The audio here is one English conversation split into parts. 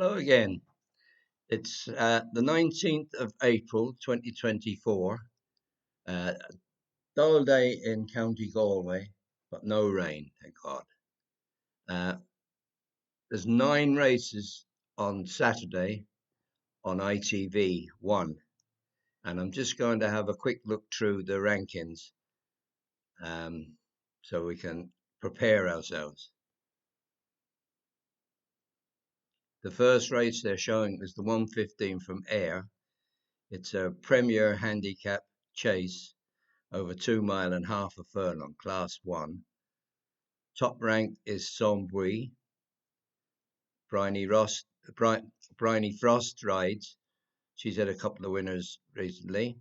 Hello again. It's the 19th of April 2024. Uh, dull day in County Galway, but no rain, thank God. Uh, there's 9 races on Saturday on ITV1, and I'm just going to have a quick look through the rankings so we can prepare ourselves. The first race they're showing is the 115 from Ayr. It's a Premier Handicap chase over 2.5 miles a furlong, Class 1. Top ranked is Sombury. Bryony Frost rides. She's had a couple of winners recently.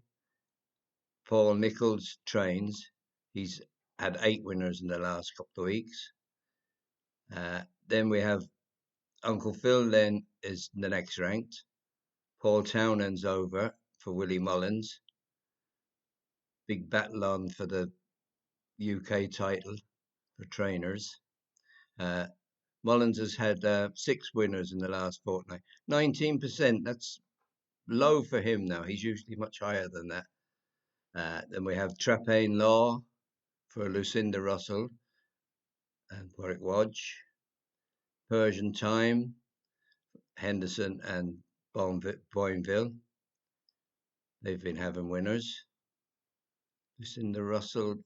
Paul Nichols trains. He's had 8 winners in the last couple of weeks. Then we have Uncle Phil then is the next ranked. Paul Townend's over for Willie Mullins. Big battle on for the UK title for trainers. Mullins has had 6 winners in the last fortnight. 19%, that's low for him now. He's usually much higher than that. Then we have Trapain Law for Lucinda Russell and Warwick Wadge. Persian Time, Henderson and Boinville. They've been having winners. Lucinda Russell,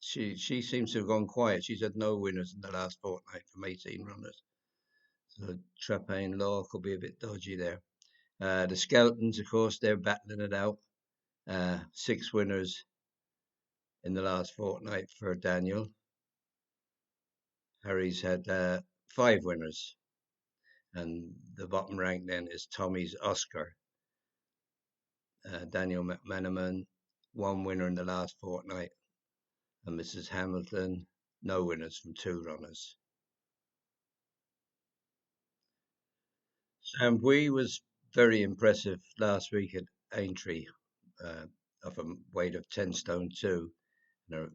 she seems to have gone quiet. She's had no winners in the last fortnight from 18 runners. So Trapain Law could be a bit dodgy there. The Skeletons, of course, they're battling it out. 6 winners in the last fortnight for Daniel. Harry's had 5 winners. And the bottom rank then is Tommy's Oscar. Daniel McManaman, 1 winner in the last fortnight. And Mrs. Hamilton, no winners from 2 runners. Sam Bui was very impressive last week at Aintree, of a weight of 10 stone 2, and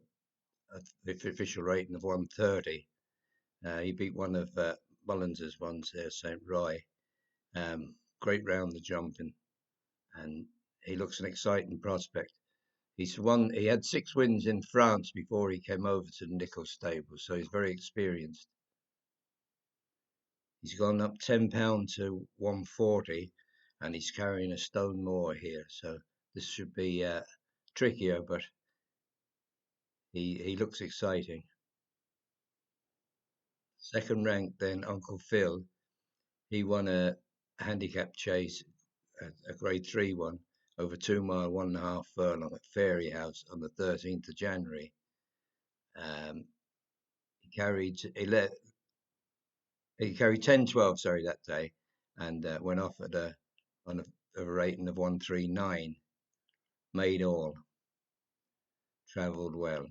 the official rating of 130. He beat one of Mullins's ones there, St. Roy. Great round the jumping, and he looks an exciting prospect. He had 6 wins in France before he came over to the Nichols stable, so he's very experienced. He's gone up £10 to 140, and he's carrying a stone more here, so this should be trickier, but he looks exciting. Second ranked then Uncle Phil. He won a handicap chase, a grade 3 one, over 2 mile, 1.5 furlong at Fairy House on the 13th of January. He carried 10-12, sorry, that day, and went off at a rating of 139. Made all. Travelled well.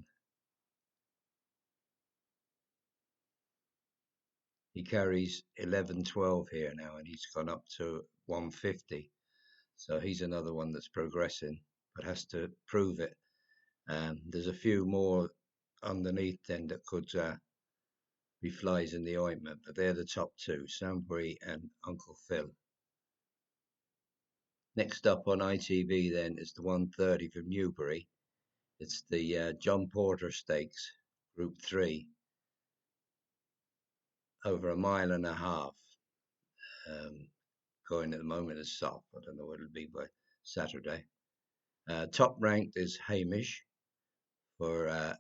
He carries 11-12 here now, and he's gone up to 150. So he's another one that's progressing, but has to prove it. There's a few more underneath then that could be flies in the ointment, but they're the top 2, Sambury and Uncle Phil. Next up on ITV then is the 130 from Newbury. It's the John Porter Stakes, Group 3, over 1.5 miles. Going at the moment is soft. I don't know what it'll be by Saturday. Top ranked is Hamish for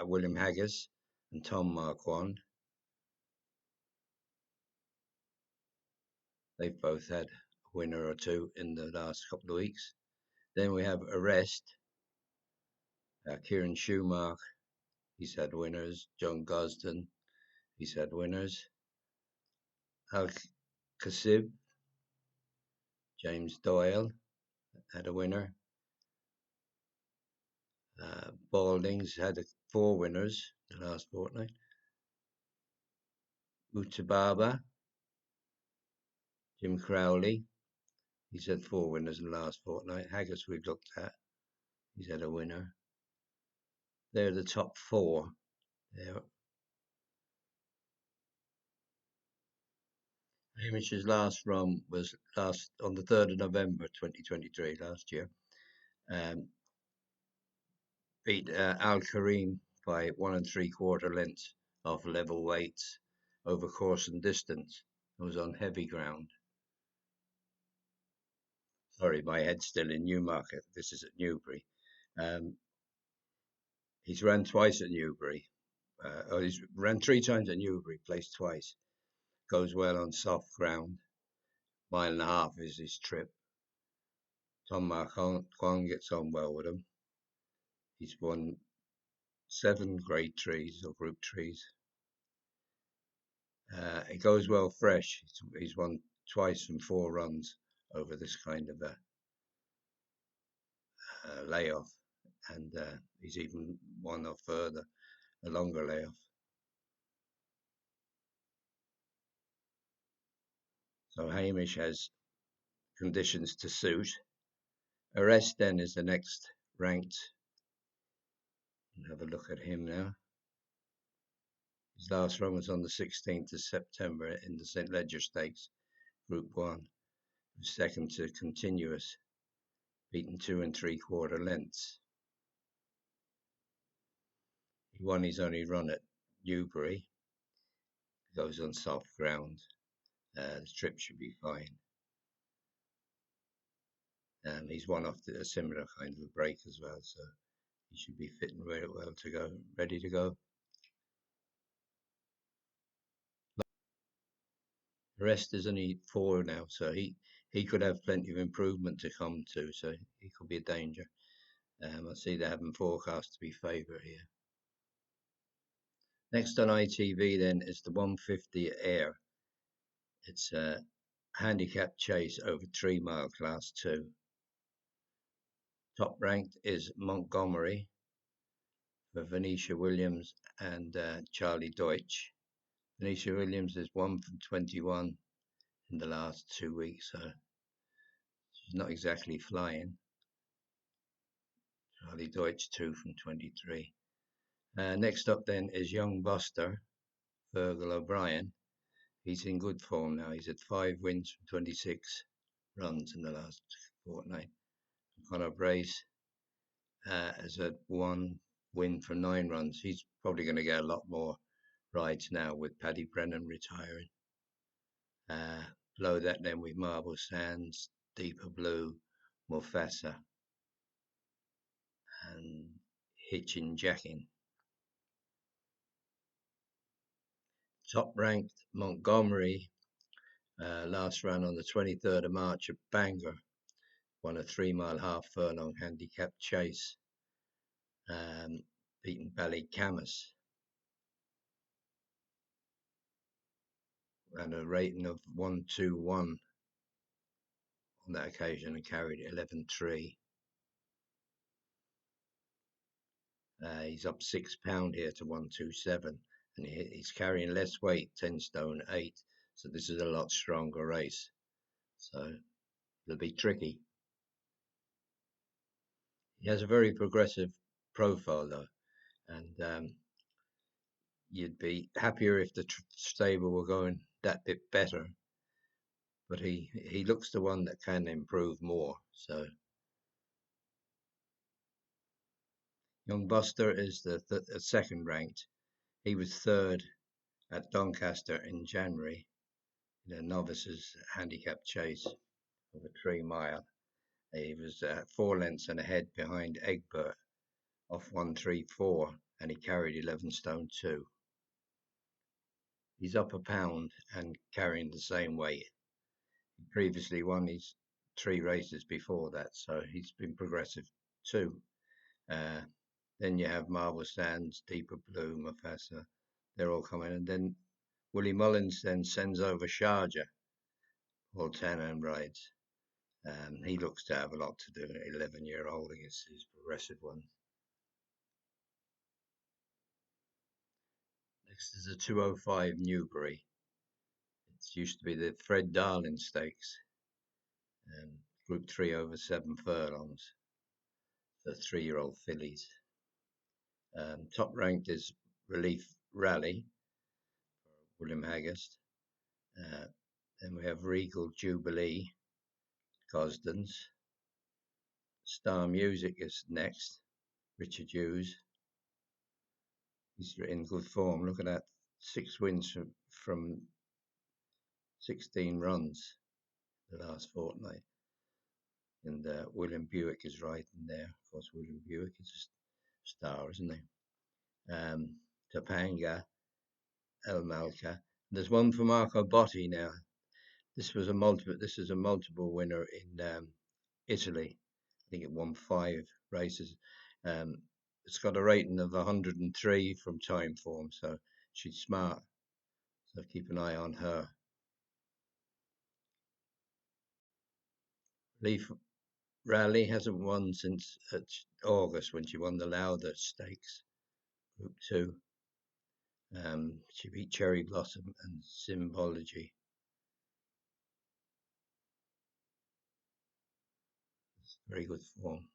William Haggis and Tom Marquand. They've both had a winner or 2 in the last couple of weeks. Then we have Arrest. Kieran Schumacher, he's had winners. John Gosden, he's had winners. Al Kasib, James Doyle had a winner. Balding's had 4 winners the last fortnight. Mutababa, Jim Crowley, he's had 4 winners in the last fortnight. Haggis we've looked at, he's had a winner. They're the top 4 there. Hamish's last run was last on the 3rd of November 2023, last year. Beat Al Kareem by 1 3/4 lengths off level weights over course and distance. It was on heavy ground. Sorry, my head's still in Newmarket. This is at Newbury. He's ran twice at Newbury. He's ran 3 times at Newbury, placed twice. Goes well on soft ground. 1.5 miles is his trip. Tom Marquand gets on well with him. He's won 7 grade trees or group trees. It goes well fresh. He's won twice from 4 runs over this kind of a layoff, and he's even won off further, a longer layoff. So Hamish has conditions to suit. Arrest then is the next ranked. Have a look at him now. His last run was on the 16th of September in the St. Leger Stakes, Group 1. Second to Continuous, beaten 2 3/4 lengths. He won his only run at Newbury. Goes on soft ground. The trip should be fine. He's won off a similar kind of a break as well, so he should be fitting very well to go, ready to go. The rest is only 4 now, so he could have plenty of improvement to come to, so he could be a danger. I see they have him forecast to be favourite here. Next on ITV then is the 150 Air. It's a handicap chase over 3 mile class 2. Top ranked is Montgomery for Venetia Williams and Charlie Deutsch. Venetia Williams is 1 from 21 in the last 2 weeks, so she's not exactly flying. Charlie Deutsch 2 from 23. Next up then is Young Buster, Fergal O'Brien. He's in good form now. He's had 5 wins from 26 runs in the last fortnight. Conor Brace has had 1 win from 9 runs. He's probably going to get a lot more rides now with Paddy Brennan retiring. Below that then with Marble Sands, Deeper Blue, Mufasa and Hitchin' Jackin. Top ranked Montgomery last run on the 23rd of March at Bangor. Won a 3 mile half furlong handicap chase. Beaten Ballycamus. Ran a rating of 121 on that occasion and carried 11.3. He's up £6 here to 127, and he's carrying less weight, 10 stone 8. So this is a lot stronger race. So it'll be tricky. He has a very progressive profile though, and you'd be happier if the stable were going that bit better. But he looks the one that can improve more. So Young Buster is the second ranked. He was 3rd at Doncaster in January in a novices handicap chase of a 3 mile. He was 4 lengths and ahead behind Egbert off 134, and he carried 11 stone 2. He's up £1 and carrying the same weight. He previously won his 3 races before that, so he's been progressive too. Then you have Marble Sands, Deeper Blue, Mufasa. They're all coming, and then Willie Mullins then sends over Sharjah. Paul Tannen rides. He looks to have a lot to do. 11-year-old against his progressive one. Next is a 205 Newbury. It used to be the Fred Darling Stakes. Group 3 over 7 furlongs. The 3-year-old fillies. Top ranked is Relief Rally for William Haggerst. Then we have Regal Jubilee, Gosden's. Star Music is next. Richard Hughes. He's in good form. Look at that. 6 wins from 16 runs the last fortnight. And William Buick is right in there. Of course, William Buick is a star, isn't he? Topanga, El Malca. There's one for Marco Botti now. This is a multiple winner in Italy. I think it won 5 races. It's got a rating of 103 from Timeform, so she's smart. So keep an eye on her. Leaf Rally hasn't won since August when she won the Lauder Stakes, Group 2. She beat Cherry Blossom and Symbology. It's very good form.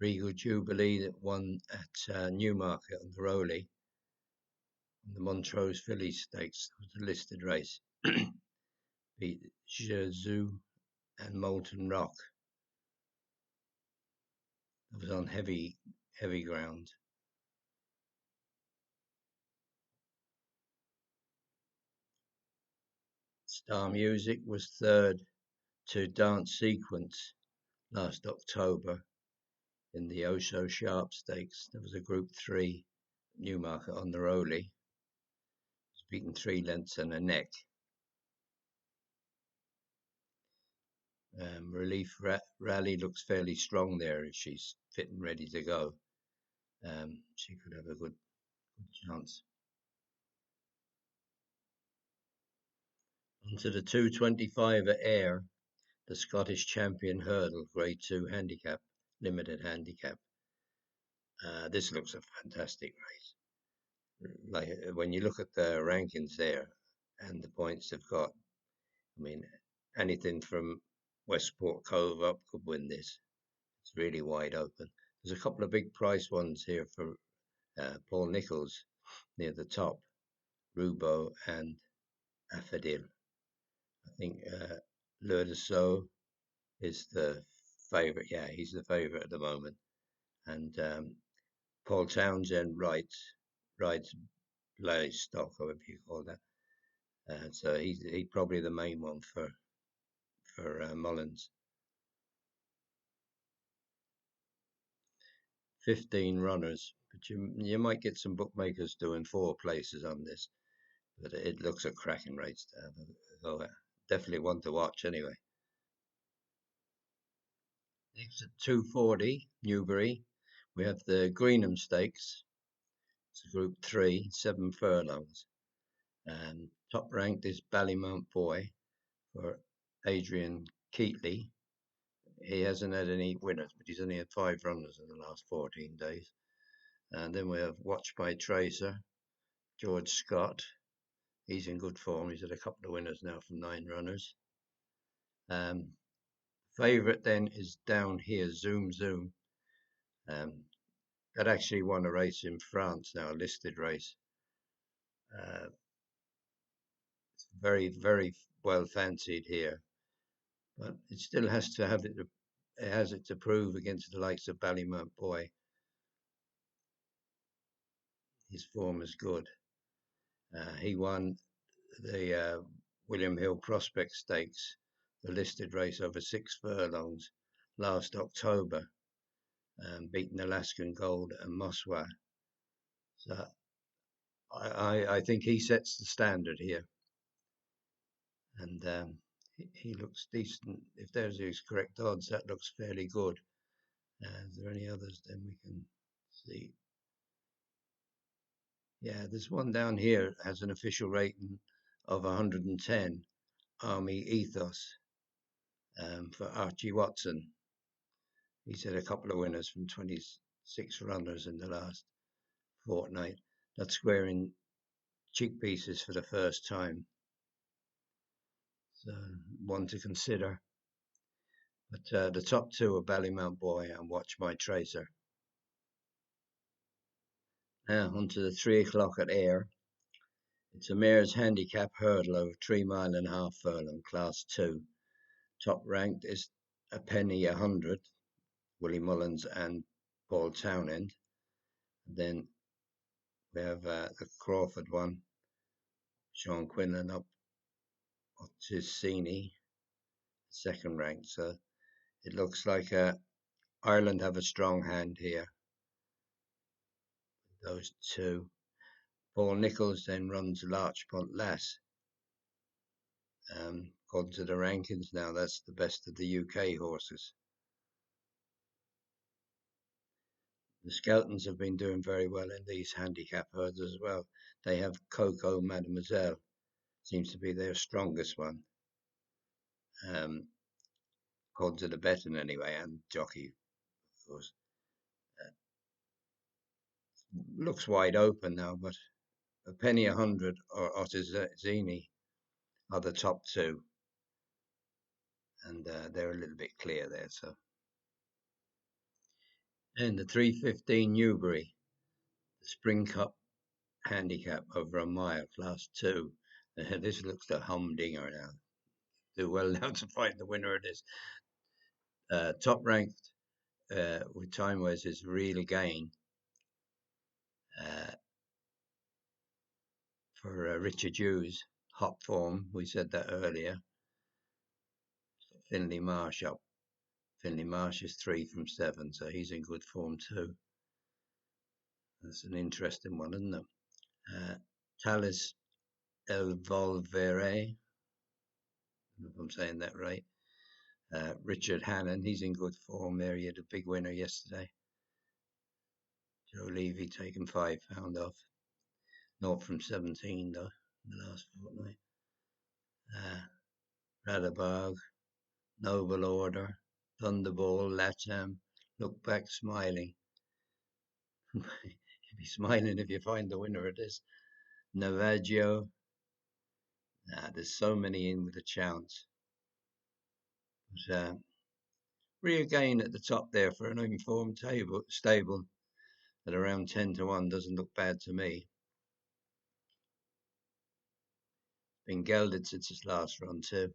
Regal Jubilee that won at Newmarket on the Rowley. The Montrose Fillies Stakes was a listed race. Beat Jezu and Molten Rock. It was on heavy ground. Star Music was third to Dance Sequence last October in the Oh So Sharp Stakes. There was a Group 3 Newmarket on the Rowley. It was beaten 3 lengths and a neck. Relief Rally looks fairly strong there if she's fit and ready to go. She could have a good chance. Onto the 225 at Ayr, the Scottish Champion Hurdle, Grade 2 handicap, limited handicap. This looks a fantastic race. Like when you look at the rankings there and the points they've got, I mean, anything from Westport Cove up could win this. It's really wide open. There's a couple of big price ones here for Paul Nicholls near the top, Rubo and Affadil. I think Le Dessau is the favourite. Yeah, he's the favourite at the moment. And Paul Townsend rides Blaze stock, or whatever you call that. So he's probably the main one for Mullins. 15 runners, but you might get some bookmakers doing 4 places on this. But it looks a cracking race to have a go at. Definitely one to watch anyway. Next at 240, Newbury, we have the Greenham Stakes. It's a Group 3, 7 furlongs. Top ranked is Ballymount Boy for Adrian Keatley. He hasn't had any winners, but he's only had 5 runners in the last 14 days. And then we have Watch by Tracer, George Scott. He's in good form. He's had a couple of winners now from 9 runners. Favourite then is Down Here, Zoom Zoom. That actually won a race in France now, a listed race. It's very well fancied here, but it still has to have it. It has it to prove against the likes of Ballymount Boy. His form is good. He won the William Hill Prospect Stakes, the listed race over 6 furlongs last October, beating Alaskan Gold and Moswa. So I think he sets the standard here, and he looks decent. If there's his correct odds, that looks fairly good. Is there any others? Then we can see. Yeah, there's one down here that has an official rating of 110. Army Ethos for Archie Watson. He's had a couple of winners from 26 runners in the last fortnight. That's squaring cheek pieces for the first time. So one to consider. But the top 2 are Ballymount Boy and Watch My Tracer. Now on to the 3 o'clock at Ayr. It's a mare's handicap hurdle over 3.5 mile furlong, class 2. Top ranked is a penny 100, Willie Mullins and Paul Townend. Then we have the Crawford one, Sean Quinlan up Otisini, second ranked. So it looks like Ireland have a strong hand here. Those two. Paul Nicholls then runs Larchmont Lass. According to the rankings now, that's the best of the UK horses. The Skeltons have been doing very well in these handicap herds as well. They have Coco Mademoiselle, seems to be their strongest one. According to the betting anyway, and jockey, of course. Looks wide open now, but a penny 100 or Ottizini are the top two. And they're a little bit clear there. So, and the 3:15 Newbury, the Spring Cup handicap over a mile, class 2. This looks a humdinger now. Do well now to find the winner of this. Top ranked with TimeWise is Real Again for Richard Hughes. Hot form, we said that earlier. Finley Marsh up. Finley Marsh is 3 from 7, so he's in good form too. That's an interesting one, isn't it? Talis El Volvere, if I'm saying that right. Richard Hannon, he's in good form there. He had a big winner yesterday. Joe Levy taking £5 off. Not from 17 though, in the last fortnight. Radabog, Noble Order, Thunderball, Latam, Look Back Smiling. You'll be smiling if you find the winner of this. Navaggio. There's so many in with a chance. But, Regain at the top there for an informed stable at around 10 to 1 doesn't look bad to me. Been gelded since its last run too.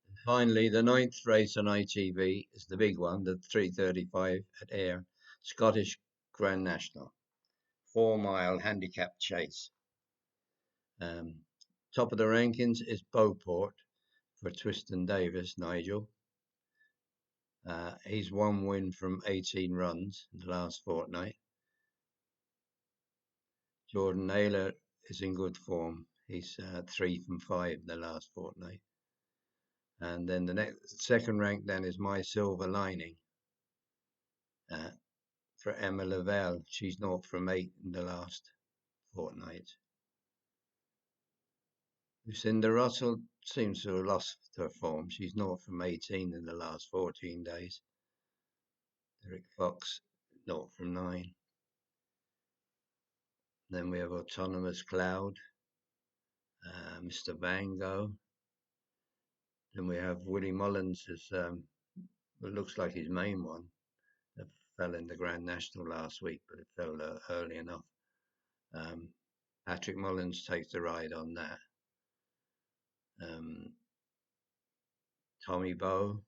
And finally, the 9th race on ITV is the big one, the 3:35 at Ayr, Scottish Grand National, 4-mile handicap chase. Top of the rankings is Beauport for Twiston Davis, Nigel. He's 1 win from 18 runs in the last fortnight. Jordan Naylor is in good form. He's 3 from 5 in the last fortnight. And then the second rank then is My Silver Lining for Emma Lavelle. She's 0 from 8 in the last fortnight. Lucinda Russell seems to have lost her form. She's 0 from 18 in the last 14 days. Derek Fox, 0 from 9. Then we have Autonomous Cloud, Mr. Vango. Then we have Willie Mullins, it looks like his main one. That fell in the Grand National last week, but it fell early enough. Patrick Mullins takes the ride on that. Tommy Bow,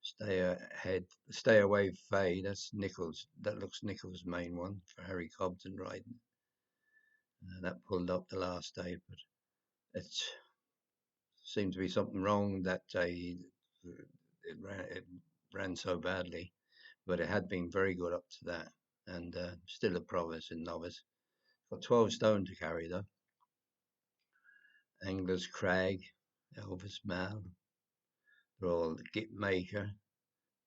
Stay Away Faye. That's Nichols. That looks Nichols' main one for Harry Cobden riding. That pulled up the last day, but it seemed to be something wrong that day. It ran so badly, but it had been very good up to that, and still a promise in novice. Got 12 stone to carry though. Anglers Crag, Elvis Mal, they're all Git Maker.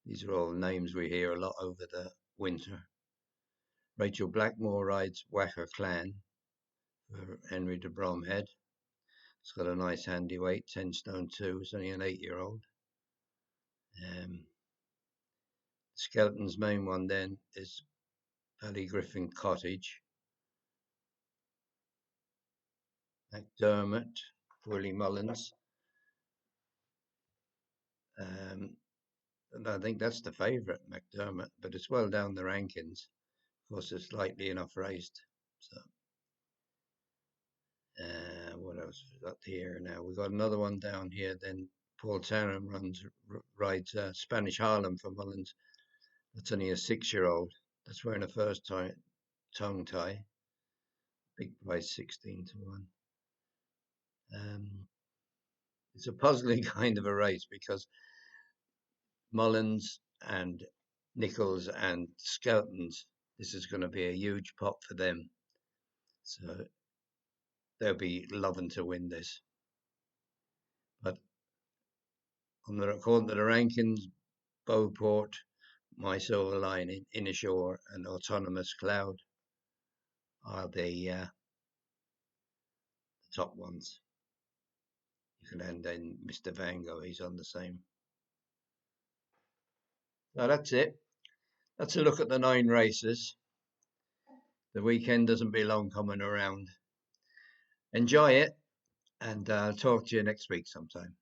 These are all names we hear a lot over the winter. Rachel Blackmore rides Whacker Clan for Henry de Bromhead. It's got a nice handy weight, 10 stone 2. It's only an 8-year-old. Skelton's main one then is Ballygriffin Cottage. McDermott, Willie Mullins. And I think that's the favourite, McDermott, but it's well down the rankings. Of course, it's slightly enough raced. So What else we got here now? We got another one down here. Then Paul Tarrant rides Spanish Harlem for Mullins. That's only a 6-year-old. That's wearing a first tongue tie. Big price, 16-1. It's a puzzling kind of a race because Mullins and Nichols and Skelton's, this is going to be a huge pot for them. So they'll be loving to win this. But according to the rankings, Beauport, My Silver Line, Inner Shore, and Autonomous Cloud are the top ones. You can end in Mr. Van Gogh, he's on the same. So that's it. That's a look at the 9 races. The weekend doesn't be long coming around. Enjoy it, and I'll talk to you next week sometime.